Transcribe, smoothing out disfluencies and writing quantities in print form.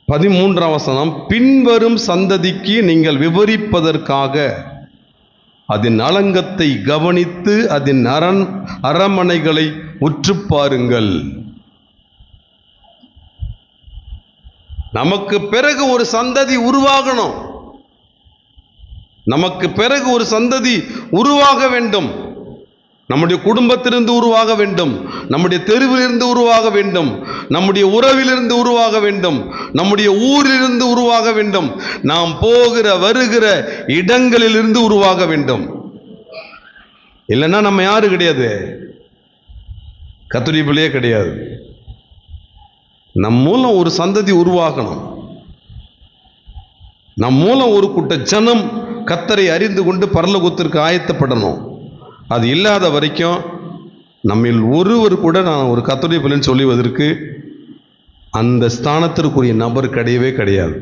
13ஆம் வசனம், பின்வரும் சந்ததிக்கு நீங்கள் விவரிப்பதற்காக அதன் அலங்கத்தை கவனித்து அதன் அரமனைகளை உற்று பாருங்கள். நமக்கு பிறகு ஒரு சந்ததி உருவாகணும். நமக்கு பிறகு ஒரு சந்ததி உருவாக வேண்டும். நம்முடைய குடும்பத்திலிருந்து உருவாக வேண்டும், நம்முடைய தெருவிலிருந்து உருவாக வேண்டும், நம்முடைய உறவிலிருந்து உருவாக வேண்டும், நம்முடைய ஊரிலிருந்து உருவாக வேண்டும், நாம் போகிற வருகிற இடங்களிலிருந்து உருவாக வேண்டும். இல்லைன்னா நம்ம யாரு கிடையாது, கர்த்தருடைய பிள்ளையே கிடையாது. நம் மூலம் ஒரு சந்ததி உருவாகணும். நம் மூலம் ஒரு கூட்ட ஜனம் கர்த்தரை அறிந்து கொண்டு பரலோகத்திற்கு ஆயத்தப்படணும். அது இல்லாத வரைக்கும் நம்மில் ஒருவர் கூட நான் ஒரு கர்த்தருடைய பிள்ளைன்னு சொல்லுவதற்கு அந்த ஸ்தானத்திற்குரிய நபர் கிடையவே கிடையாது.